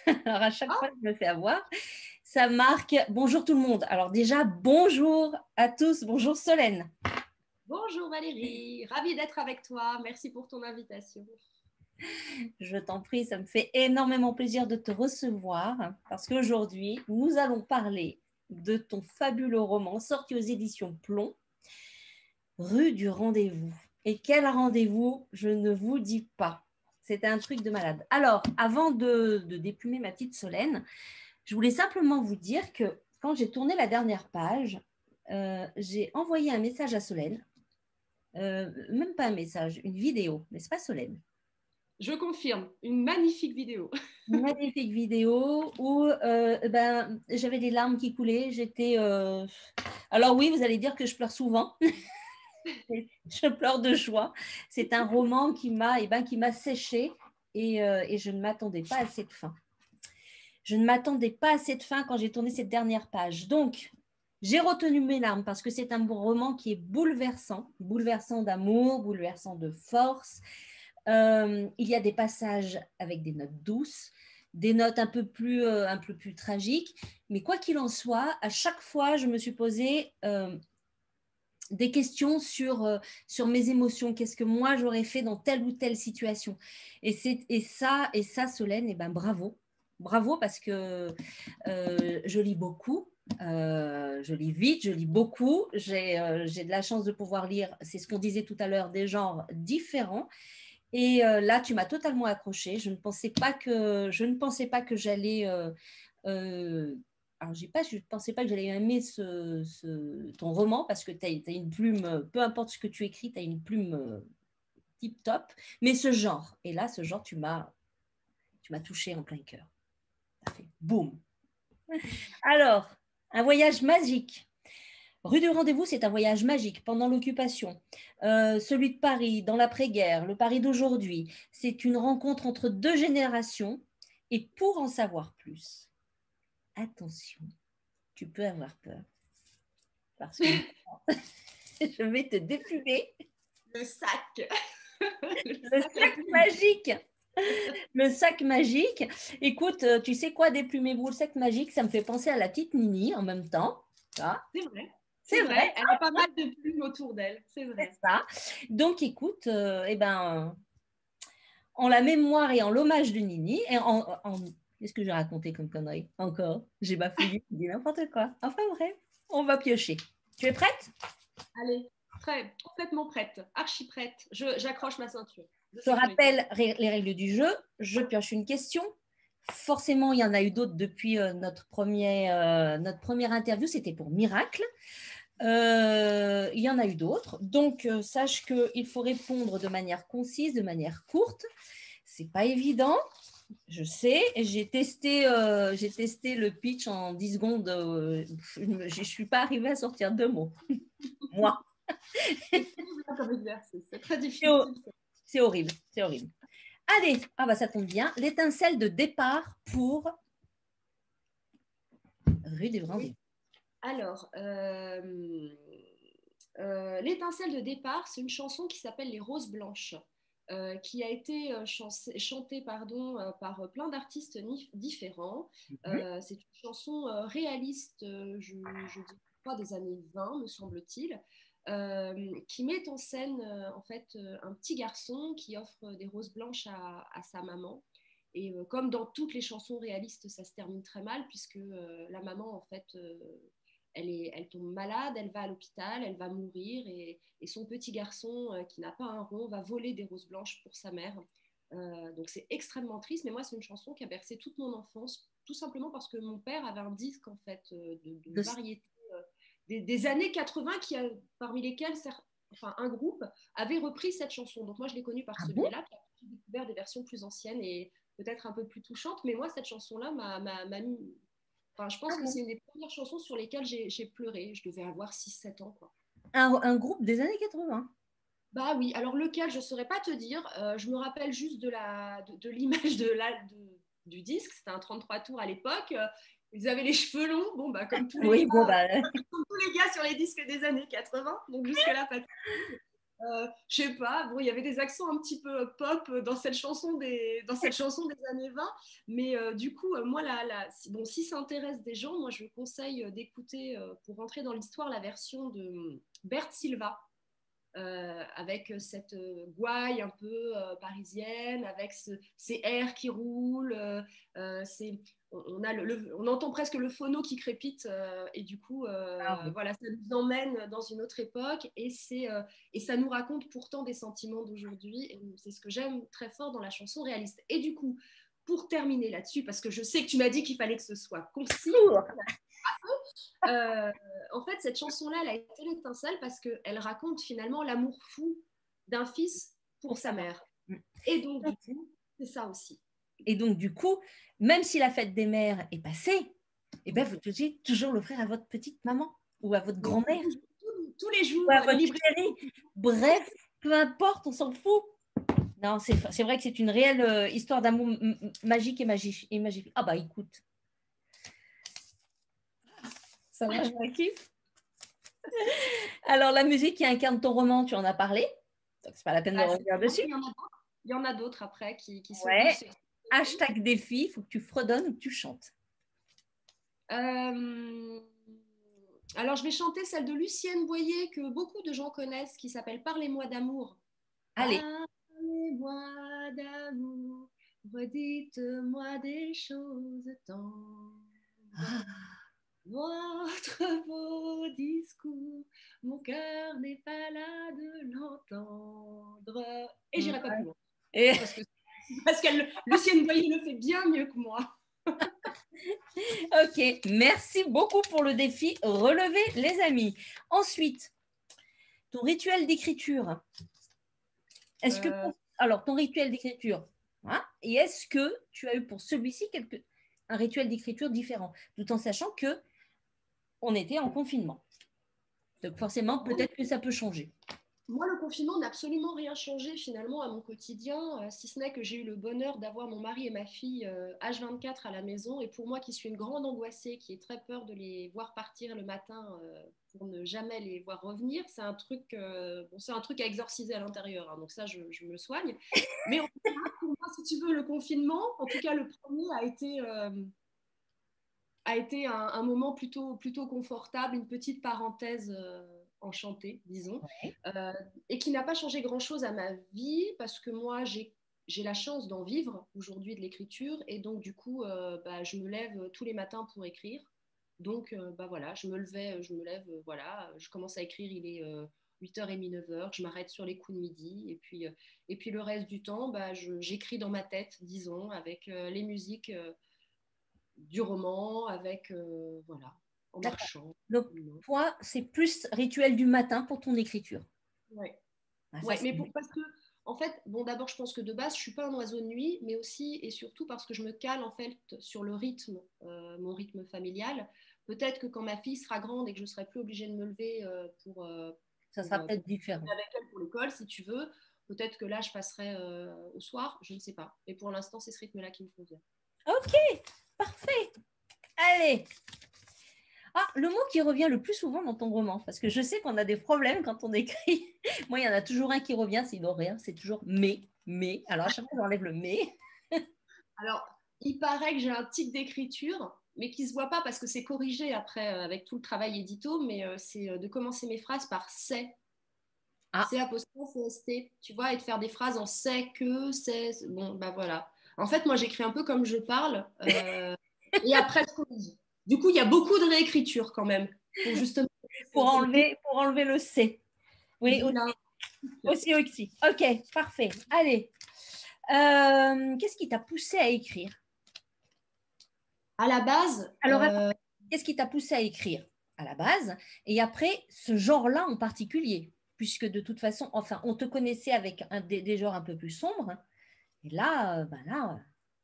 Alors, à chaque fois Ah, que je me fais avoir, ça marque bonjour tout le monde. Alors, déjà, bonjour à tous. Bonjour Solène. bonjour Valérie, ravie d'être avec toi. Merci pour ton invitation. Je t'en prie, ça me fait énormément plaisir de te recevoir parce qu'aujourd'hui, nous allons parler de ton fabuleux roman sorti aux éditions Plomb, Rue du Rendez-vous. Et quel rendez-vous, je ne vous dis pas. C'était un truc de malade. Alors, avant de déplumer ma petite Solène, je voulais simplement vous dire que quand j'ai tourné la dernière page, j'ai envoyé un message à Solène. Même pas un message, une vidéo, mais c'est pas Solène. Je confirme, une magnifique vidéo. Une magnifique vidéo où j'avais des larmes qui coulaient. Alors oui, vous allez dire que je pleure souvent. Je pleure de joie. C'est un roman qui m'a séchée et je ne m'attendais pas à cette fin. Je ne m'attendais pas à cette fin quand j'ai tourné cette dernière page. Donc, j'ai retenu mes larmes parce que c'est un roman qui est bouleversant, bouleversant d'amour, bouleversant de force. Il y a des passages avec des notes douces, des notes un peu plus tragiques. Mais quoi qu'il en soit, à chaque fois, je me suis posé des questions sur mes émotions. Qu'est-ce que moi, j'aurais fait dans telle ou telle situation? Et ça, Solène, eh ben, bravo. Bravo parce que je lis beaucoup. Je lis vite, je lis beaucoup. J'ai de la chance de pouvoir lire, c'est ce qu'on disait tout à l'heure, des genres différents. Et là, tu m'as totalement accrochée. Je ne pensais pas que j'allais. Alors, je ne pensais pas que j'allais aimer ton roman parce que tu as une plume, peu importe ce que tu écris, tu as une plume tip top. Mais ce genre, et là, ce genre, tu m'as touché en plein cœur. Ça fait boum. Alors, un voyage magique. Rue du Rendez-vous, c'est un voyage magique pendant l'occupation. Celui de Paris, dans l'après-guerre, le Paris d'aujourd'hui, c'est une rencontre entre deux générations. Et pour en savoir plus, attention, tu peux avoir peur. Parce que je vais te déplumer Le sac, le le sac à sac plumes. magique. Le sac magique. Écoute, tu sais quoi, déplumez-vous le sac magique, ça me fait penser à la petite Nini en même temps. Ah, C'est vrai, c'est c'est vrai, vrai. Elle a pas mal de plumes autour d'elle, c'est c'est vrai. ça. Donc écoute, en la mémoire et en l'hommage de Nini, qu'est-ce que j'ai raconté comme connerie? Encore, j'ai bafouillé, j'ai dit n'importe quoi. Enfin bref, on va piocher. Tu es prête? Allez, complètement prête, archi prête. J'accroche ma ceinture de Je te sécurité. rappelle les règles du jeu. Je pioche une question. Forcément, il y en a eu d'autres depuis notre première interview. C'était pour Miracle. Il y en a eu d'autres. Donc, sache qu'il faut répondre de manière concise, de manière courte. C'est pas évident. Je sais, j'ai testé le pitch en 10 secondes. Je ne suis pas arrivée à sortir deux mots. Moi, C'est terrible comme exercice, c'est très c'est ho- difficile. c'est horrible, c'est horrible. Allez, ah bah ça tombe bien, l'étincelle de départ pour Rue des Oui. Vendées. Alors, l'étincelle de départ, c'est une chanson qui s'appelle Les Roses Blanches, qui a été chantée pardon, par plein d'artistes différents. C'est une chanson réaliste, je crois, des années 20, me semble-t-il, qui met en scène en fait un petit garçon qui offre des roses blanches à sa maman. Et comme dans toutes les chansons réalistes, ça se termine très mal puisque la maman, en fait, elle tombe malade, elle va à l'hôpital, elle va mourir et son petit garçon qui n'a pas un rond va voler des roses blanches pour sa mère. Donc c'est extrêmement triste, mais moi c'est une chanson qui a bercé toute mon enfance, tout simplement parce que mon père avait un disque en fait de De... variété des années 80 parmi lesquels enfin, un groupe avait repris cette chanson. Donc moi je l'ai connue par Ah ce bon? biais-là, puis j'ai découvert des versions plus anciennes et peut-être un peu plus touchantes, mais moi cette chanson-là m'a mis. Enfin, je pense Ah que bon. c'est une des premières chansons sur lesquelles j'ai pleuré. Je devais avoir 6 7 ans, quoi. Un groupe des années 80. Bah oui, alors lequel, je ne saurais pas te dire. Je me rappelle juste de l'image du disque. C'était un 33 tours à l'époque. Ils avaient les cheveux longs, bon, bah, comme tous les Oui, bon, gars, bah, comme tous les gars sur les disques des années 80. Donc jusque-là, pas de souci. Je sais pas, bon, il y avait des accents un petit peu pop dans cette chanson des années 20, mais du coup, moi, si ça intéresse des gens, moi, je conseille d'écouter, pour rentrer dans l'histoire, la version de Bert Silva, avec cette gouaille un peu parisienne, avec ces airs qui roulent, on entend presque le phono qui crépite, et du coup, Ah oui. voilà, ça nous emmène dans une autre époque, et ça nous raconte pourtant des sentiments d'aujourd'hui, et c'est ce que j'aime très fort dans la chanson réaliste. Et du coup, pour terminer là-dessus, parce que je sais que tu m'as dit qu'il fallait que ce soit concis, euh, en fait, cette chanson-là, elle a été l'étincelle parce qu'elle raconte finalement l'amour fou d'un fils pour Pour sa savoir. mère. Et donc, du coup, c'est ça aussi. Et donc, du coup, même si la fête des mères est passée, eh ben, vous devez toujours l'offrir à votre petite maman ou à votre Mais grand-mère tous les ou jours, à votre libre. chérie. Bref, peu importe, on s'en fout. Non, c'est vrai que c'est une réelle histoire d'amour magique et magique. Ah bah écoute, ça va, je kiffe. Alors, la musique qui incarne ton roman, tu en as parlé. Donc, c'est pas la peine de revenir dessus. Il y en a d'autres après qui sont Ouais. venus. Hashtag défi, il faut que tu fredonnes ou que tu chantes. Euh, alors, je vais chanter celle de Lucienne Boyer que beaucoup de gens connaissent, qui s'appelle Parlez-moi d'amour. Allez. Parlez-moi d'amour, redites-moi des choses tendres. Ah, Votre beau discours, mon cœur n'est pas là de l'entendre. Et j'irai pas plus loin. et... Parce que Lucienne Boyer le fait bien mieux que moi. Ok, merci beaucoup pour le défi relevé, les amis. Ensuite, ton rituel d'écriture. Est-ce que alors ton rituel d'écriture, hein, et est-ce que tu as eu pour celui-ci un rituel d'écriture différent, tout en sachant que on était en confinement. Donc forcément, peut-être que ça peut changer. Moi, le confinement n'a absolument rien changé finalement à mon quotidien, si ce n'est que j'ai eu le bonheur d'avoir mon mari et ma fille H24 à la maison. Et pour moi, qui suis une grande angoissée, qui ai très peur de les voir partir le matin pour ne jamais les voir revenir, c'est un truc, c'est un truc à exorciser à l'intérieur. Hein, donc ça, je me soigne. Mais en tout cas, pour moi, si tu veux, le confinement, en tout cas le premier, a été un moment plutôt confortable, une petite parenthèse enchantée, disons, Ouais. euh, et qui n'a pas changé grand-chose à ma vie parce que moi, j'ai la chance d'en vivre aujourd'hui de l'écriture et donc du coup, je me lève tous les matins pour écrire. Donc, voilà, je me lève, voilà, je commence à écrire, il est 8h30, 9h, je m'arrête sur les coups de midi et puis le reste du temps, j'écris dans ma tête, disons, avec les musiques du roman, avec, voilà, en marchant. Donc, toi, c'est plus rituel du matin pour ton écriture. Ouais. Ah, ça, Ouais, mais parce que, en fait, bon, d'abord, je pense que de base, je suis pas un oiseau de nuit, mais aussi et surtout parce que je me cale, en fait, sur le rythme, mon rythme familial. Peut-être que quand ma fille sera grande et que je serai plus obligée de me lever ça sera peut-être aller différent. avec elle pour l'école, si tu veux, peut-être que là, je passerai au soir, je ne sais pas. Et pour l'instant, c'est ce rythme-là qui me convient. Ok, parfait. Allez. Ah, le mot qui revient le plus souvent dans ton roman, parce que je sais qu'on a des problèmes quand on écrit. Moi, il y en a toujours un qui revient, c'est d'horaire, c'est toujours mais. Alors, à chaque fois, j'enlève le mais. Alors, il paraît que j'ai un tic d'écriture, mais qui ne se voit pas parce que c'est corrigé après avec tout le travail édito, mais c'est de commencer mes phrases par c'est. Ah, C'est apostrophe, c'est ST, tu vois, et de faire des phrases en c'est que, c'est. Bon, bah voilà. En fait, moi, j'écris un peu comme je parle, et après, je corrige. Du coup, il y a beaucoup de réécriture quand même, pour justement. pour enlever le C. Oui, Vilain. aussi. Ok, parfait. Allez. Qu'est-ce qui t'a poussé à écrire? À la base, Alors, qu'est-ce qui t'a poussé à écrire à la base? Et après, ce genre-là en particulier, puisque de toute façon, enfin, on te connaissait avec des genres un peu plus sombres. Et là,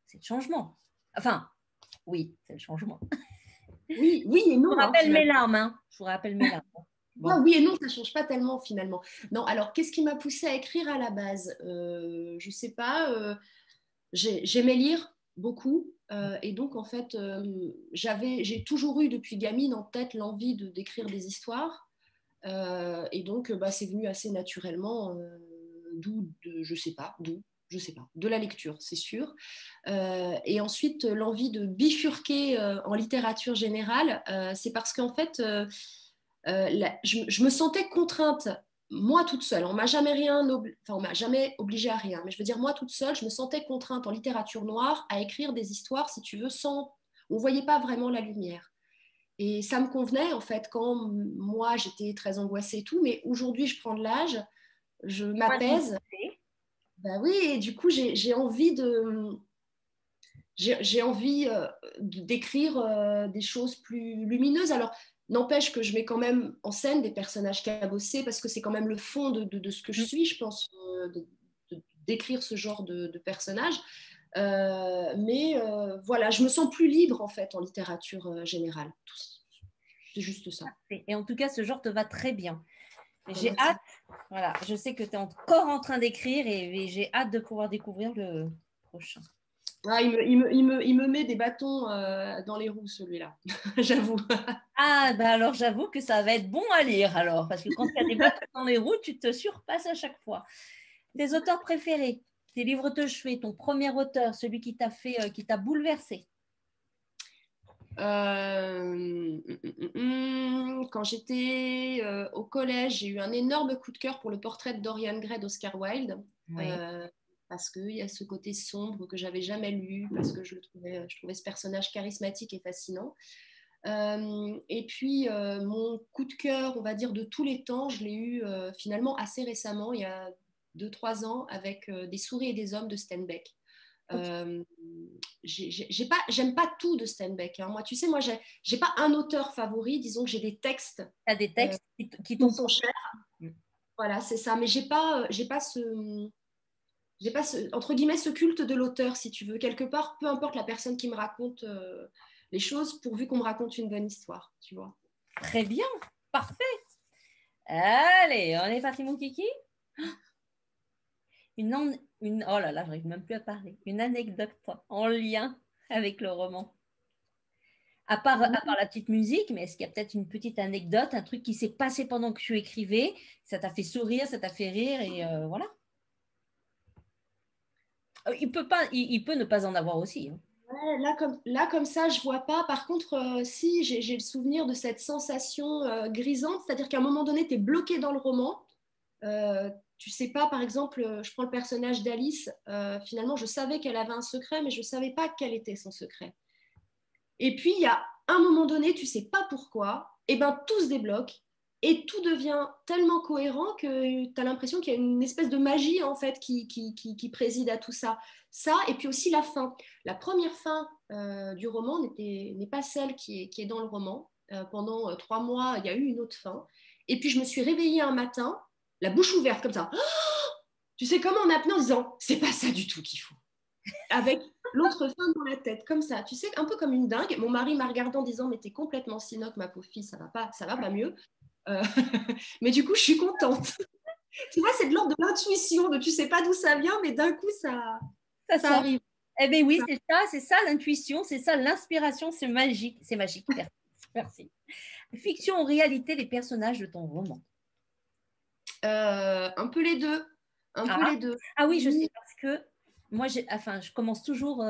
c'est le changement. Enfin, oui, c'est le changement. oui, oui et Je vous non, hein, rappelle mes finalement. larmes, hein. Je vous rappelle mes larmes. Ah, Bon. oui et non, ça change pas tellement finalement. Non, alors qu'est-ce qui m'a poussée à écrire à la base? Je sais pas. J'aimais lire beaucoup et donc en fait, j'ai toujours eu depuis gamine en tête l'envie d'écrire des histoires. Et donc, c'est venu assez naturellement, je sais pas, de la lecture, c'est sûr. Et ensuite, l'envie de bifurquer en littérature générale, c'est parce qu'en fait, je me sentais contrainte, moi toute seule. On m'a jamais obligée à rien. Mais je veux dire, moi toute seule, je me sentais contrainte en littérature noire à écrire des histoires, si tu veux, sans. On voyait pas vraiment la lumière. Et ça me convenait, en fait, quand moi, j'étais très angoissée et tout. Mais aujourd'hui, je prends de l'âge, je m'apaise. Ben oui, et du coup, j'ai envie d'écrire des choses plus lumineuses. Alors, n'empêche que je mets quand même en scène des personnages cabossés parce que c'est quand même le fond de ce que je suis, je pense, d'écrire ce genre de personnages. Mais voilà, je me sens plus libre en fait en littérature générale. C'est juste ça. Et en tout cas, ce genre te va très bien. J'ai hâte, voilà, je sais que tu es encore en train d'écrire et j'ai hâte de pouvoir découvrir le prochain. Ah, il me met des bâtons dans les roues, celui-là, j'avoue. Ah, ben alors j'avoue que ça va être bon à lire alors, parce que quand tu as des bâtons dans les roues, tu te surpasses à chaque fois. Tes auteurs préférés, tes livres de chevet, ton premier auteur, celui qui t'a fait, qui t'a bouleversé. Quand j'étais au collège, j'ai eu un énorme coup de cœur pour le portrait de Dorian Gray d'Oscar Wilde. Oui. Parce qu'il y a ce côté sombre que j'avais jamais lu, parce que je trouvais ce personnage charismatique et fascinant. Et puis, mon coup de cœur, on va dire, de tous les temps, je l'ai eu finalement assez récemment, il y a 2-3 ans, avec Des souris et des hommes de Steinbeck. Okay. J'aime pas tout de Steinbeck. Hein. Moi, tu sais, j'ai pas un auteur favori. Disons que j'ai des textes. Tu as des textes qui sont chers. Voilà, c'est ça. Mais j'ai pas entre guillemets ce culte de l'auteur, si tu veux. Quelque part, peu importe la personne qui me raconte les choses, pourvu qu'on me raconte une bonne histoire, tu vois. Très bien, parfait. Allez, on est parti, mon kiki. Oh là là, j'arrive même plus à parler. Une anecdote en lien avec le roman. À part la petite musique, mais est-ce qu'il y a peut-être une petite anecdote, un truc qui s'est passé pendant que tu écrivais, ça t'a fait sourire, ça t'a fait rire, et voilà. Il peut ne pas en avoir aussi. Hein. Ouais, là, comme ça, je vois pas. Par contre, si, j'ai le souvenir de cette sensation grisante, c'est-à-dire qu'à un moment donné, tu es bloqué dans le roman. Tu sais pas, par exemple, je prends le personnage d'Alice. Finalement, je savais qu'elle avait un secret, mais je savais pas quel était son secret. Et puis, il y a un moment donné, tu sais pas pourquoi, et ben tout se débloque et tout devient tellement cohérent que tu as l'impression qu'il y a une espèce de magie en fait qui préside à tout ça. Ça, et puis aussi la fin. La première fin du roman n'est pas celle qui est dans le roman. Pendant 3 mois, il y a eu une autre fin. Et puis je me suis réveillée un matin, la bouche ouverte comme ça. Oh, tu sais, comme en apnée en disant, c'est pas ça du tout qu'il faut. Avec l'autre fin dans la tête, comme ça. Tu sais, un peu comme une dingue. Mon mari m'a regardé en disant, mais t'es complètement sinoc, ma pauvre fille, ça va pas mieux. Mais du coup, je suis contente. Tu vois, c'est de l'ordre de l'intuition, de tu sais pas d'où ça vient, mais d'un coup, ça arrive. Eh bien oui, c'est ça l'intuition, c'est ça l'inspiration, c'est magique. C'est magique, merci. Fiction ou réalité, les personnages de ton roman? Un peu les deux. Peu les deux. Ah oui, je sais, parce que moi, je commence toujours,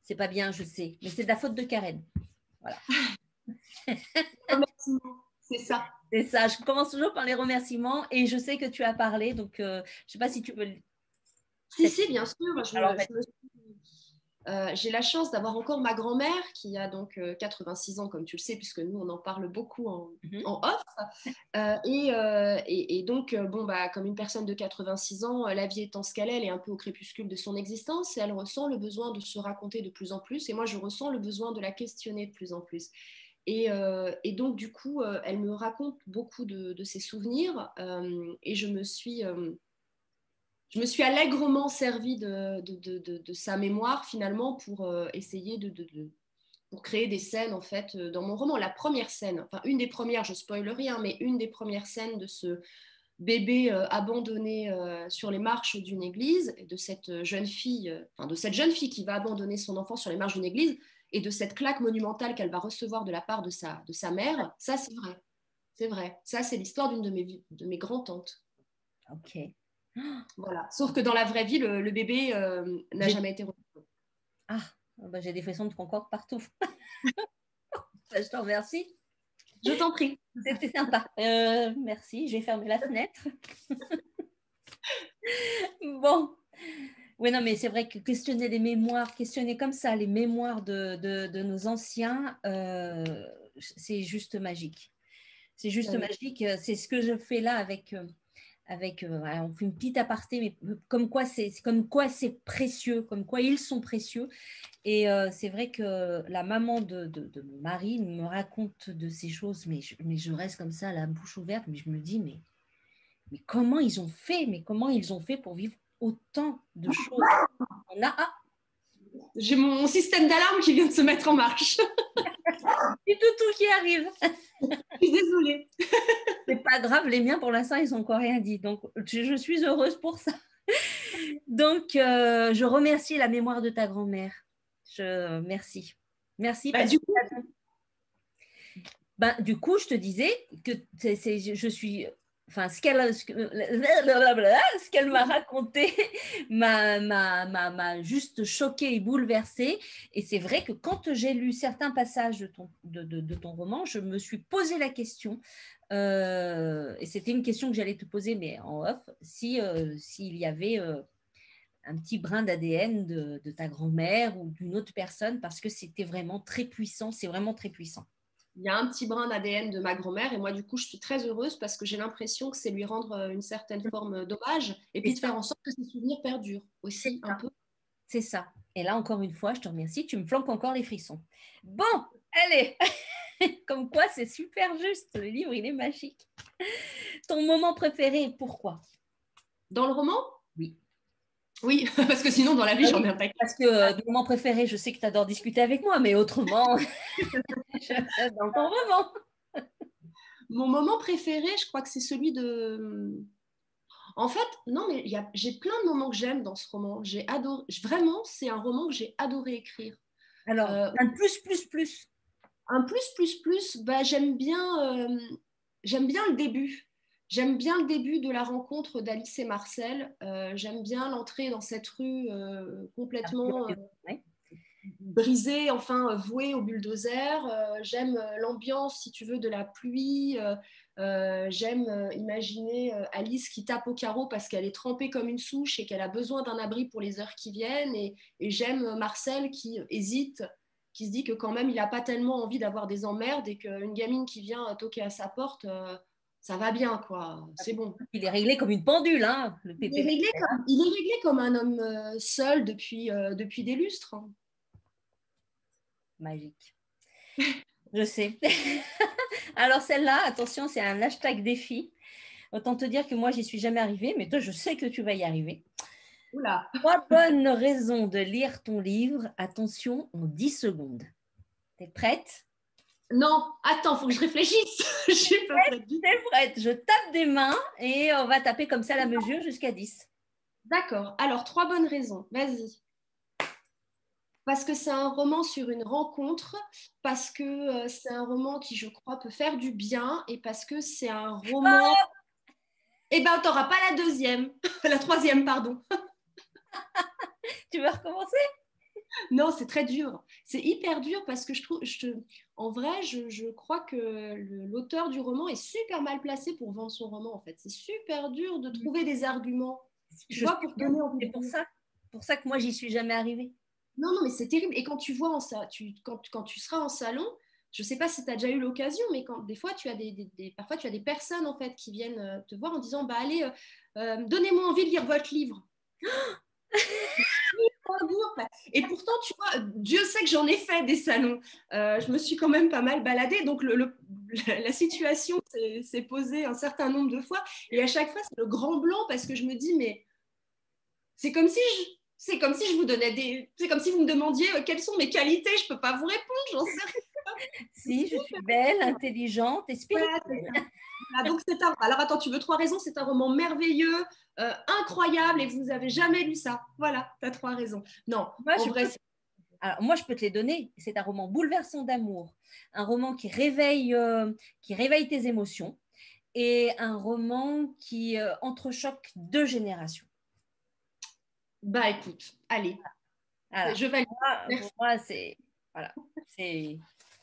c'est pas bien, je sais, mais c'est de la faute de Karen. Voilà. C'est ça. C'est ça, je commence toujours par les remerciements et je sais que tu as parlé, donc je ne sais pas si tu veux. Si, bien sûr. J'ai la chance d'avoir encore ma grand-mère qui a donc 86 ans, comme tu le sais, puisque nous, on en parle beaucoup en off. Et donc, comme une personne de 86 ans, la vie étant ce qu'elle est un peu au crépuscule de son existence et elle ressent le besoin de se raconter de plus en plus. Et moi, je ressens le besoin de la questionner de plus en plus. Et donc, du coup, elle me raconte beaucoup de ses souvenirs et je me suis allègrement servie de sa mémoire finalement pour essayer pour créer des scènes en fait dans mon roman. La première scène, enfin une des premières, je spoile rien, mais une des premières scènes de ce bébé abandonné sur les marches d'une église et de cette jeune fille, qui va abandonner son enfant sur les marches d'une église et de cette claque monumentale qu'elle va recevoir de la part de sa mère, ça c'est vrai. c'est vrai. Ça, c'est l'histoire d'une de mes grands-tantes. Ok. Voilà. Sauf que dans la vraie vie, le bébé n'a jamais été retrouvé. Ah, bah, j'ai des frissons de concorde partout. Bah, je te remercie. Je t'en prie. C'était sympa. Merci, j'ai fermé la fenêtre. Bon. Oui, non, mais c'est vrai que questionner les mémoires, questionner comme ça les mémoires de nos anciens, c'est juste magique. C'est juste magique. C'est ce que je fais là avec voilà, on fait une petite aparté, mais comme quoi c'est précieux, comme quoi ils sont précieux. Et c'est vrai que la maman de mon mari me raconte de ces choses, mais je reste comme ça, la bouche ouverte, mais je me dis, mais comment ils ont fait, pour vivre autant de choses. On a, J'ai mon système d'alarme qui vient de se mettre en marche. du tout qui arrive. Je suis désolée. C'est pas grave, les miens pour l'instant, ils n'ont encore rien dit. Donc, je suis heureuse pour ça. Donc, je remercie la mémoire de ta grand-mère. Merci. Merci. Bah, du coup, du coup, je te disais que je suis. Enfin, ce qu'elle m'a raconté m'a juste choquée et bouleversée. Et c'est vrai que quand j'ai lu certains passages de ton roman, je me suis posé la question, et c'était une question que j'allais te poser, mais en off, s'il y avait un petit brin d'ADN de ta grand-mère ou d'une autre personne, parce que c'était vraiment très puissant, c'est vraiment très puissant. il y a un petit brin d'ADN de ma grand-mère et moi, du coup, je suis très heureuse parce que j'ai l'impression que c'est lui rendre une certaine forme d'hommage et puis de faire en sorte que ses souvenirs perdurent aussi un peu. C'est ça. Et là, encore une fois, je te remercie. Tu me flanques encore les frissons. Bon, allez. Comme quoi, c'est super juste. Le livre, il est magique. Ton moment préféré, pourquoi? Dans le roman? Oui. Oui, parce que sinon, dans la vie, j'en ai un paquet. Parce que mon moment préféré, je sais que tu adores discuter avec moi, mais autrement, dans ton roman. Mon moment préféré, je crois que c'est celui de... En fait, non, mais j'ai plein de moments que j'aime dans ce roman. J'ai adoré, vraiment, c'est un roman que j'ai adoré écrire. Alors, un plus. Un plus, bah, j'aime bien le début. J'aime bien le début de la rencontre d'Alice et Marcel. J'aime bien l'entrée dans cette rue complètement Ouais. brisée, enfin vouée au bulldozer. J'aime l'ambiance, si tu veux, de la pluie. J'aime imaginer Alice qui tape au carreau parce qu'elle est trempée comme une souche et qu'elle a besoin d'un abri pour les heures qui viennent. Et j'aime Marcel qui hésite, qui se dit que quand même il n'a pas tellement envie d'avoir des emmerdes et qu'une gamine qui vient toquer à sa porte, ça va bien, quoi. C'est bon. Il est réglé comme une pendule, hein, le Il est pépé. réglé comme un homme seul depuis des lustres. Magique. Je sais. Alors celle-là, attention, c'est un hashtag défi. Autant te dire que moi, j'y suis jamais arrivée, mais toi, je sais que tu vas y arriver. Oula. 3 bonnes raisons de lire ton livre. Attention, en 10 secondes. T'es prête? Non, attends, faut que je réfléchisse. Je suis pas prête du tout. T'es prête. Je tape des mains et on va taper comme ça la mesure jusqu'à 10. D'accord. Alors, 3 bonnes raisons. Vas-y. Parce que c'est un roman sur une rencontre, parce que c'est un roman qui, je crois, peut faire du bien, et parce que c'est un roman... Eh ben, t'auras pas la deuxième. La troisième, pardon. Tu veux recommencer? Non, c'est très dur. C'est hyper dur parce que en vrai, je crois que l'auteur du roman est super mal placé pour vendre son roman, en fait. C'est super dur de trouver des arguments, tu vois, pour donner envie de lire. C'est pour ça que moi, j'y suis jamais arrivée. Non, non, mais c'est terrible. Et quand tu vois quand tu seras en salon, je ne sais pas si tu as déjà eu l'occasion, mais des fois, parfois, tu as des personnes en fait qui viennent te voir en disant bah, allez, donnez-moi envie de lire votre livre. Et pourtant, tu vois, Dieu sait que j'en ai fait des salons. Je me suis quand même pas mal baladée, donc la situation s'est posée un certain nombre de fois. Et à chaque fois, c'est le grand blanc parce que je me dis, mais c'est comme si je vous donnais c'est comme si vous me demandiez quelles sont mes qualités. Je peux pas vous répondre, j'en sais rien. Si, je suis belle, intelligente et spirituelle. Voilà, donc alors attends, tu veux 3 raisons? C'est un roman merveilleux, incroyable, et vous avez jamais lu ça. Voilà, tu as 3 raisons. Non, Moi, en vrai, Alors, moi, je peux te les donner. C'est un roman bouleversant d'amour, un roman qui réveille tes émotions et un roman qui entrechoque deux générations. Bah écoute, allez, Voilà. je valide. Pour Merci. moi, voilà,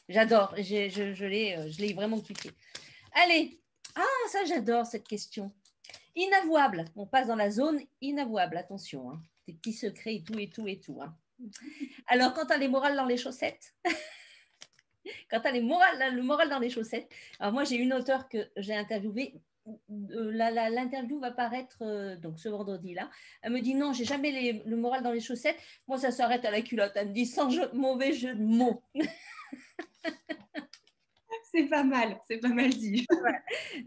j'adore. Je l'ai vraiment kiffé. Allez, ça, j'adore cette question. Inavouable. On passe dans la zone inavouable. Attention, hein. Des petits secrets et tout, et tout, et tout. Hein. Alors, quand tu as les morales dans les chaussettes, le moral dans les chaussettes, alors moi, j'ai une auteure que j'ai interviewée. L'interview va paraître donc ce vendredi-là. Elle me dit non, j'ai jamais le moral dans les chaussettes. Moi, ça s'arrête à la culotte. Elle me dit sans mauvais jeu de mots. C'est pas mal dit.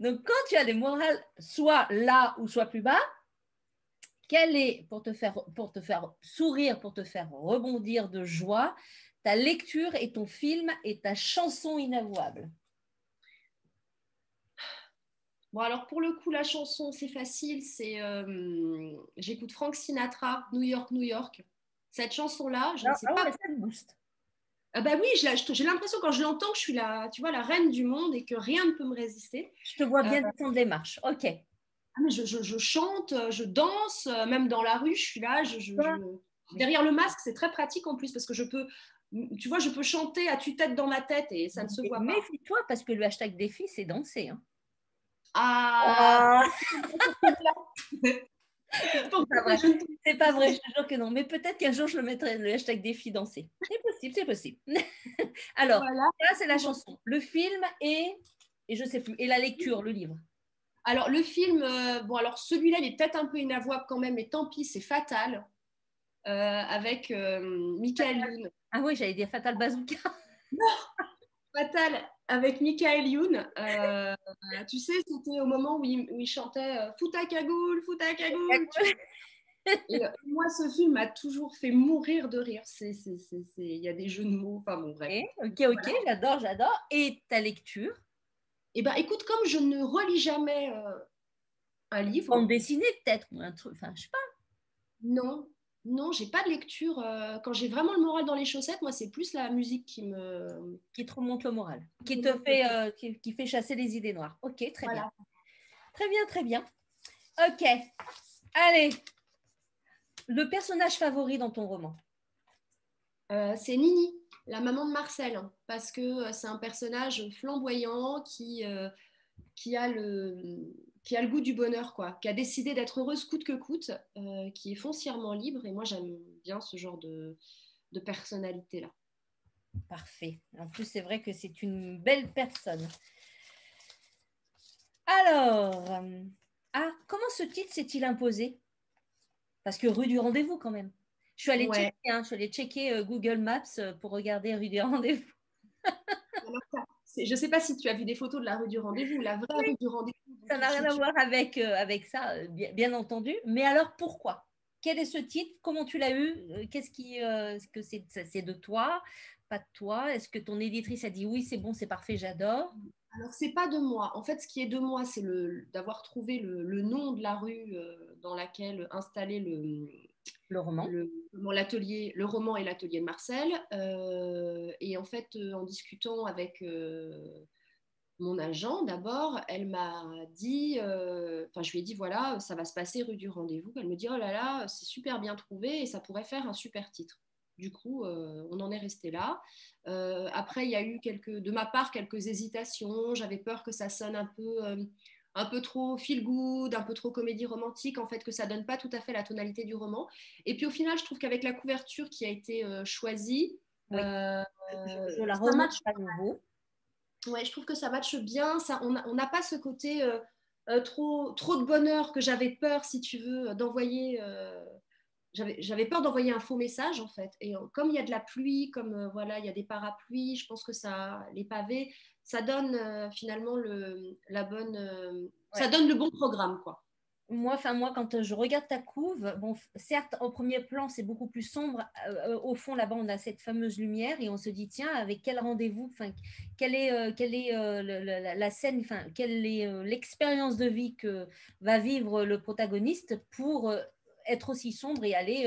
Donc, quand tu as des morales soit là ou soit plus bas, quelle est, pour te faire sourire, pour te faire rebondir de joie, ta lecture et ton film et ta chanson inavouable? Bon, alors pour le coup, la chanson, c'est facile. J'écoute Frank Sinatra, New York, New York. Cette chanson-là, je ne sais pas. Mais ça te booste. Ah bah oui, j'ai l'impression quand je l'entends que je suis tu vois, la reine du monde et que rien ne peut me résister. Je te vois bien descendre les marches. Ok. Mais je chante, je danse, même dans la rue, je suis là. Derrière le masque, c'est très pratique en plus parce que tu vois, je peux chanter à tue-tête dans ma tête et ça ne se voit pas. Méfie-toi parce que le hashtag défi, c'est danser. Hein. Ah, c'est pas vrai, je te jure que non. Mais peut-être qu'un jour, je le mettrai, le hashtag défi danser. C'est possible, c'est possible. Alors, voilà. là, c'est la chanson. Le film et je sais plus, et la lecture, le livre. Alors, le film, bon, alors celui-là, il est peut-être un peu inavouable quand même, mais tant pis, c'est Fatal, avec Michael Youn. Ah oui, j'allais dire Fatal Bazooka. Fatal avec Michael Youn. Tu sais, c'était au moment où il chantait Fouta Cagoule, Fouta Cagoule. Et moi, ce film m'a toujours fait mourir de rire. Il y a des jeux de mots, enfin bon, bref. Ok, Voilà. j'adore. Et ta lecture? Eh ben, écoute, comme je ne relis jamais un livre. Bande dessinée, peut-être, ou un truc, enfin, je sais pas. Non, non, j'ai pas de lecture. Quand j'ai vraiment le moral dans les chaussettes, moi, c'est plus la musique qui te remonte le moral, qui te fait, qui fait chasser les idées noires. Ok, très voilà. bien. Très bien, très bien. Ok, allez. Le personnage favori dans ton roman? C'est Nini, la maman de Marcel, hein, parce que c'est un personnage flamboyant qui a qui a le goût du bonheur, quoi, qui a décidé d'être heureuse coûte que coûte, qui est foncièrement libre. Et moi, j'aime bien ce genre de personnalité-là. Parfait. En plus, c'est vrai que c'est une belle personne. Alors, comment ce titre s'est-il imposé? Parce que rue du rendez-vous, quand même. Je suis allée Ouais. checker, je suis allée checker Google Maps pour regarder rue du rendez-vous. Je ne sais pas si tu as vu des photos de la rue du rendez-vous, la vraie Oui, rue du rendez-vous. ça n'a rien à voir avec ça, bien entendu. Mais alors, pourquoi? Quel est ce titre? Comment tu l'as eu? Qu'est-ce qui, est-ce que c'est de toi? Pas de toi? Est-ce que ton éditrice a dit oui, c'est bon, c'est parfait, j'adore? Alors, c'est pas de moi. En fait, ce qui est de moi, c'est d'avoir trouvé le nom de la rue dans laquelle installer Le roman. l'atelier, le roman et l'atelier de Marcel. Et en fait, en discutant avec mon agent, d'abord, elle m'a dit, enfin, je lui ai dit, voilà, ça va se passer rue du rendez-vous. Elle me dit, oh là là, c'est super bien trouvé et ça pourrait faire un super titre. Du coup, on en est resté là. Après, il y a eu de ma part quelques hésitations. J'avais peur que ça sonne un peu trop feel good, un peu trop comédie romantique, en fait, que ça donne pas tout à fait la tonalité du roman. Et puis au final, je trouve qu'avec la couverture qui a été choisie, Oui. Je la ça remonte match. à nouveau. Ouais, je trouve que ça matche bien. On n'a pas ce côté trop de bonheur que j'avais peur, si tu veux, d'envoyer. J'avais peur d'envoyer un faux message en fait. Et comme il y a de la pluie, comme voilà, il y a des parapluies, je pense que les pavés, ça donne finalement ça donne le bon programme, quoi. Moi, quand je regarde ta couve, bon, certes, au premier plan, c'est beaucoup plus sombre. Au fond, là-bas, on a cette fameuse lumière et on se dit, tiens, avec quel rendez-vous, quelle est la scène, quelle est l'expérience de vie que va vivre le protagoniste pour être aussi sombre et aller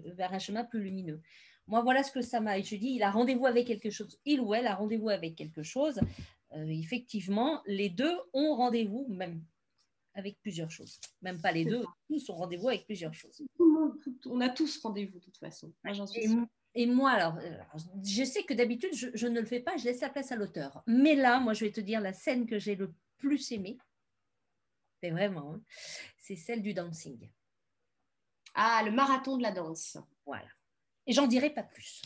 vers un chemin plus lumineux. Moi, voilà ce que ça m'a. Et je dis, il a rendez-vous avec quelque chose. Il ou elle a rendez-vous avec quelque chose. Effectivement, les deux ont rendez-vous, même avec plusieurs choses. Même pas les deux, tous ont rendez-vous avec plusieurs choses. On a tous rendez-vous de toute façon. Moi, j'en suis sûre. Et moi, alors, je sais que d'habitude, je ne le fais pas, je laisse la place à l'auteur. Mais là, moi, je vais te dire la scène que j'ai le plus aimée, c'est vraiment, hein, c'est celle du dancing. Ah, le marathon de la danse. Voilà. Et j'en dirai pas plus.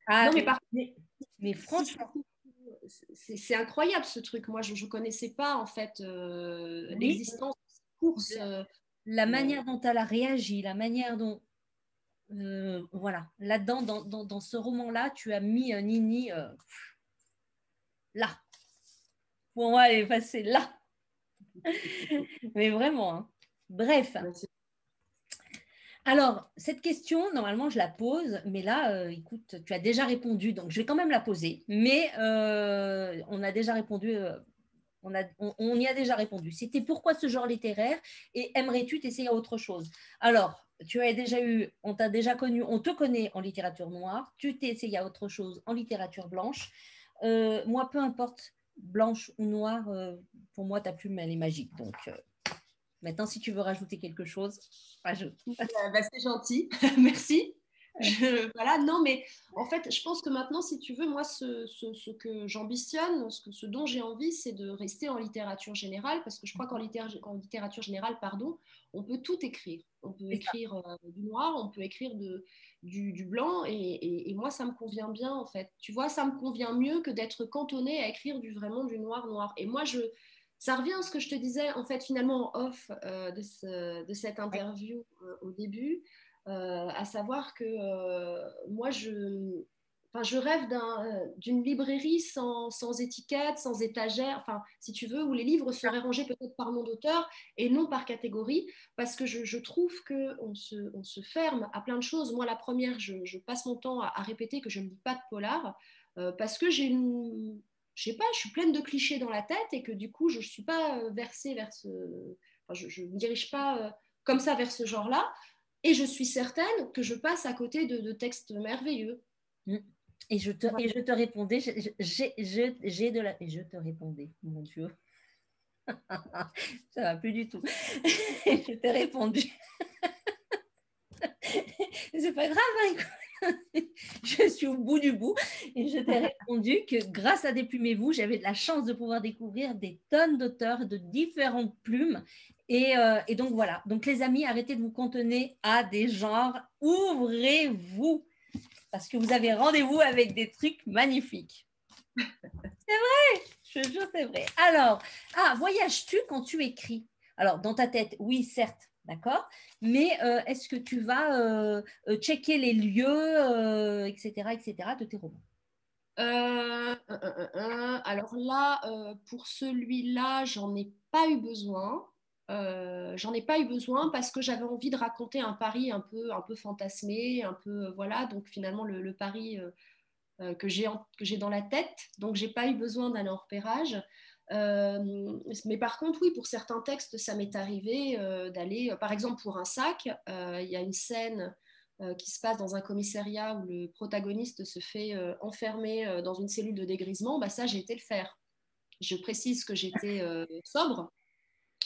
Ah, Non, mais par mais franchement, c'est incroyable ce truc. Moi, je ne connaissais pas en fait oui, l'existence de cette course. la manière dont elle a réagi, la manière dont, voilà, là-dedans, dans ce roman-là, tu as mis Nini là. Pour moi, elle est passée là. Mais vraiment, hein. Bref. Alors, cette question, normalement, je la pose, mais là, écoute, tu as déjà répondu, donc je vais quand même la poser. Mais on a déjà répondu, on y a déjà répondu. C'était pourquoi ce genre littéraire et aimerais-tu t'essayer à autre chose? Alors, tu as déjà eu, on t'a déjà connu, on te connaît en littérature noire, tu t'es essayé à autre chose en littérature blanche. Moi, peu importe, blanche ou noire, pour moi, ta plume, elle est magique. Donc, maintenant, si tu veux rajouter quelque chose, rajoute. Bah, c'est gentil, merci. Voilà, non, mais en fait, je pense que maintenant, si tu veux, moi, ce que j'ambitionne, ce dont j'ai envie, c'est de rester en littérature générale, parce que je crois qu'en littérature générale, pardon, on peut tout écrire. On peut écrire du noir, on peut écrire du blanc, et moi, ça me convient bien, en fait. Tu vois, ça me convient mieux que d'être cantonné à écrire vraiment du noir. Et moi, ça revient à ce que je te disais, en fait, finalement, en off de cette interview au début, à savoir que moi, je rêve d'une librairie sans étiquette, sans étagère, enfin, si tu veux, où les livres seraient rangés peut-être par nom d'auteur et non par catégorie, parce que je trouve qu'on se ferme à plein de choses. Moi, la première, je passe mon temps à répéter que je ne lis pas de polar, parce que je sais pas, je suis pleine de clichés dans la tête et que du coup, je ne suis pas versée vers enfin, je ne me dirige pas comme ça vers ce genre-là. Et je suis certaine que je passe à côté de textes merveilleux. Et je te répondais, j'ai de la... Et je te répondais, mon Dieu. Ça va plus du tout. Je t'ai répondu. C'est pas grave, hein. Je suis au bout du bout et je t'ai répondu que grâce à Déplumer-vous, j'avais de la chance de pouvoir découvrir des tonnes d'auteurs de différentes plumes. Et donc voilà. Donc les amis, arrêtez de vous cantonner à des genres. Ouvrez-vous parce que vous avez rendez-vous avec des trucs magnifiques. C'est vrai, je te jure, c'est vrai. Alors, voyages-tu quand tu écris? Alors, dans ta tête, oui, certes, d'accord, mais est-ce que tu vas checker les lieux, etc., de tes romans? Alors là, pour celui-là, j'en ai pas eu besoin. J'en ai pas eu besoin parce que j'avais envie de raconter un Paris un peu fantasmé, un peu voilà. Donc finalement le Paris que j'ai dans la tête. Donc j'ai pas eu besoin d'aller en repérage. Mais par contre, oui, pour certains textes, ça m'est arrivé d'aller, par exemple pour un sac, il y a une scène qui se passe dans un commissariat où le protagoniste se fait enfermer dans une cellule de dégrisement. Bah, ça, j'ai été le faire. Je précise que j'étais sobre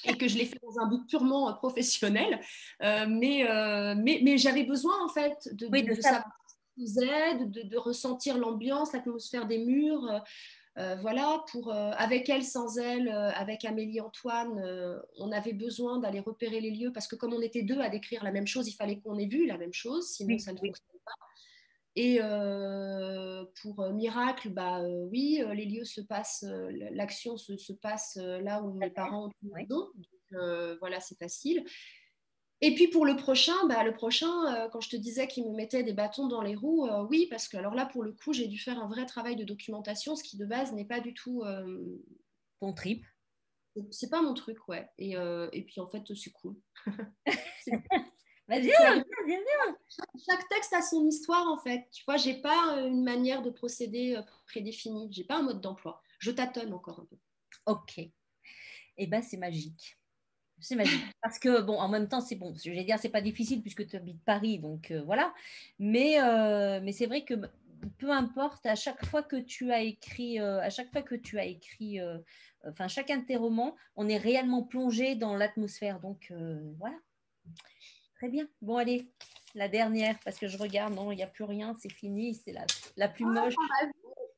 et que je l'ai fait dans un but purement professionnel, mais j'avais besoin en fait Oui, de de savoir. savoir ce qu'ils faisaient, de ressentir l'ambiance, l'atmosphère des murs. Voilà, avec elle, sans elle, avec Amélie Antoine, on avait besoin d'aller repérer les lieux parce que comme on était deux à décrire la même chose, il fallait qu'on ait vu la même chose, sinon Oui, ça ne oui. fonctionnait pas. Et pour Miracle, bah, oui, les lieux se passent, l'action se passe là où mes parents ont une Oui. maison, donc voilà, c'est facile. Et puis pour le prochain, quand je te disais qu'il me mettait des bâtons dans les roues, oui, parce que alors là, pour le coup, j'ai dû faire un vrai travail de documentation, ce qui de base n'est pas du tout, Ton trip. c'est pas mon truc, ouais. Et puis en fait, c'est cool. Bah, viens, C'est agréable. viens, viens. Chaque texte a son histoire, en fait. Tu vois, j'ai pas une manière de procéder prédéfinie. J'ai pas un mode d'emploi. Je tâtonne encore un peu. Ok. Eh ben, c'est magique. C'est magique. Parce que, bon, en même temps, c'est bon. Je vais dire, c'est pas difficile puisque tu habites Paris, donc voilà. Mais c'est vrai que peu importe, à chaque fois que tu as écrit, enfin, chacun de tes romans, on est réellement plongé dans l'atmosphère. Donc voilà, très bien. Bon, allez, la dernière, parce que je regarde, non, il n'y a plus rien, c'est fini, c'est la plus moche.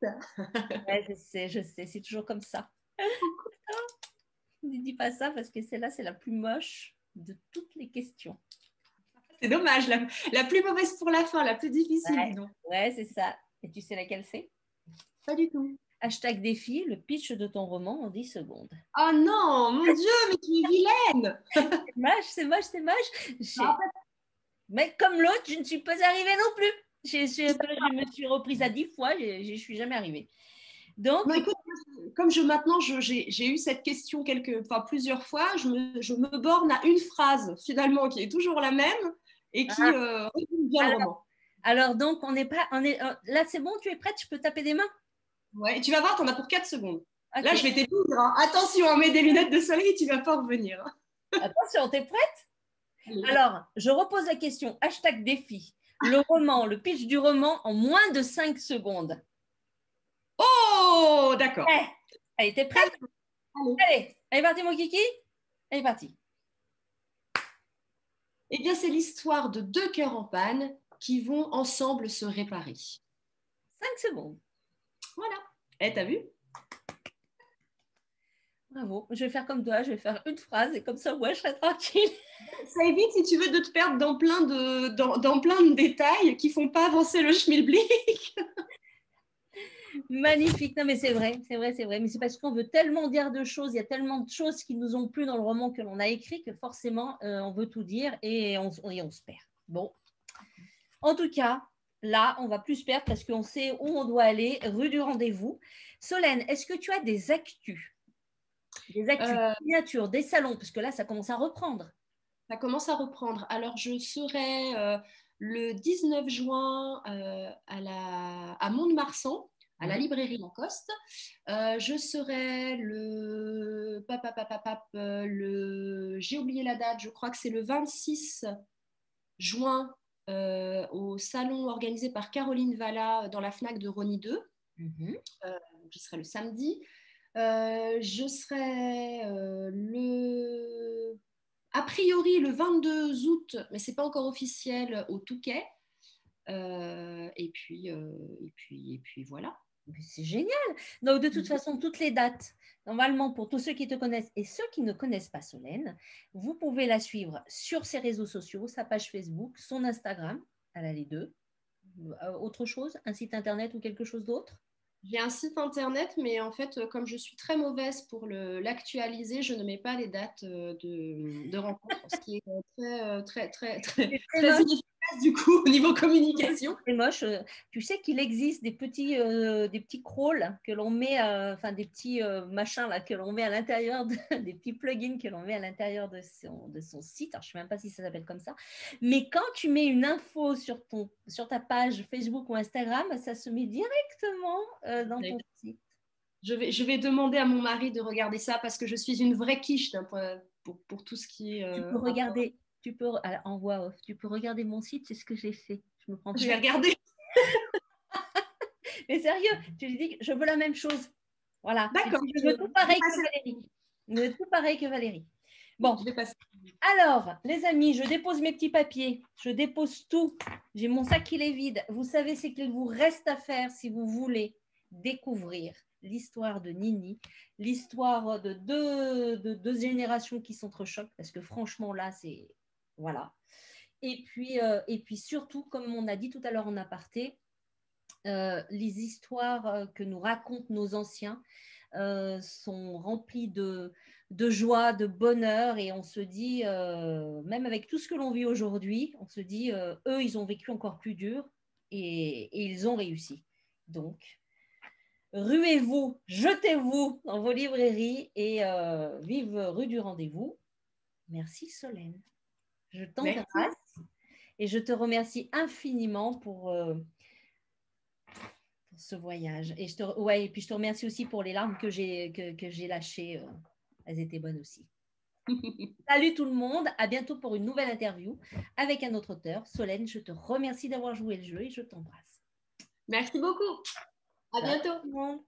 Ouais, je sais, c'est toujours comme ça. Ne dis pas ça parce que celle-là, c'est la plus moche de toutes les questions. C'est dommage, la plus mauvaise pour la fin, la plus difficile, dis Ouais, donc. ouais, c'est ça. Et tu sais laquelle c'est? Pas du tout. Hashtag défi, le pitch de ton roman en 10 secondes. Oh non, mon Dieu, mais tu es vilaine. C'est moche, c'est moche, c'est moche. En fait, Mais comme l'autre, je ne suis pas arrivée non plus. Je me suis reprise à 10 fois, je ne suis jamais arrivée. Donc, non, écoute, comme maintenant j'ai eu cette question plusieurs fois, je me borne à une phrase finalement qui est toujours la même et qui résume bien le roman. alors donc, là, c'est bon, tu es prête, je peux taper des mains? Ouais, et tu vas voir, tu en as pour 4 secondes. Okay. Là, je vais t'éteindre. Hein. Attention, on met des lunettes de soleil, tu ne vas pas revenir. Attention, t'es prête? Allez. Alors, je repose la question. Hashtag défi. Le pitch du roman en moins de 5 secondes. Oh, d'accord. Allez, t'es prête? Allez, elle est partie, mon kiki? Elle est partie. Eh bien, c'est l'histoire de 2 cœurs en panne qui vont ensemble se réparer. 5 secondes. Voilà. Eh, t'as vu? Bravo. Je vais faire comme toi, je vais faire une phrase et comme ça, ouais, je serai tranquille. Ça évite, si tu veux, de te perdre dans plein de détails qui font pas avancer le schmilblick. Magnifique. Non, mais c'est vrai, c'est vrai, c'est vrai. Mais c'est parce qu'on veut tellement dire de choses, il y a tellement de choses qui nous ont plu dans le roman que l'on a écrit que forcément, on veut tout dire et on se perd. Bon. En tout cas, là, on va plus se perdre parce qu'on sait où on doit aller, rue du rendez-vous. Solène, est-ce que tu as des actus? Des actus, miniatures, des salons, parce que là, ça commence à reprendre. Ça commence à reprendre. Alors, je serai le 19 juin à Mont-de-Marsan, à la librairie Lacoste. Je serai j'ai oublié la date, je crois que c'est le 26 juin au salon organisé par Caroline Valla dans la FNAC de Rony 2. J'y serai le samedi. Je serai a priori le 22 août, mais c'est pas encore officiel, au Touquet. Et puis voilà. C'est génial. Donc, de toute façon, toutes les dates, normalement, pour tous ceux qui te connaissent et ceux qui ne connaissent pas Solène, vous pouvez la suivre sur ses réseaux sociaux, sa page Facebook, son Instagram, elle a les deux. Autre chose, un site internet ou quelque chose d'autre? J'ai un site internet, mais en fait, comme je suis très mauvaise pour l'actualiser, je ne mets pas les dates de rencontre, ce qui est très inefficace du coup au niveau communication. C'est moche. Tu sais qu'il existe des petits crawls que l'on met, enfin des petits machins là que l'on met à l'intérieur, des petits plugins que l'on met à l'intérieur de son site. Alors, je ne sais même pas si ça s'appelle comme ça. Mais quand tu mets une info sur ta page Facebook ou Instagram, ça se met directement dans ton site. Je vais demander à mon mari de regarder ça parce que je suis une vraie quiche pour tout ce qui est. Tu peux regarder, en voix off, tu peux regarder mon site, c'est ce que j'ai fait. Je vais regarder. Mais sérieux, tu lui dis que je veux la même chose. Voilà. D'accord. Je veux tout pareil que Valérie. Je veux tout pareil que Valérie. Bon. Alors, les amis, je dépose mes petits papiers. Je dépose tout. J'ai mon sac qui est vide. Vous savez ce qu'il vous reste à faire si vous voulez découvrir l'histoire de Nini, l'histoire de deux générations qui s'entrechoquent, parce que franchement, là, c'est... Voilà. Et puis surtout, comme on a dit tout à l'heure en aparté, les histoires que nous racontent nos anciens sont remplies de joie, de bonheur, et on se dit, même avec tout ce que l'on vit aujourd'hui, on se dit, eux, ils ont vécu encore plus dur et ils ont réussi. Donc, ruez-vous, jetez-vous dans vos librairies et vive rue du rendez-vous. Merci Solène. Je t'embrasse et je te remercie infiniment pour ce voyage. Et puis je te remercie aussi pour les larmes que j'ai lâchées. Elles étaient bonnes aussi. Salut tout le monde, à bientôt pour une nouvelle interview avec un autre auteur. Solène, je te remercie d'avoir joué le jeu et je t'embrasse. Merci beaucoup. À bientôt. Tout le monde.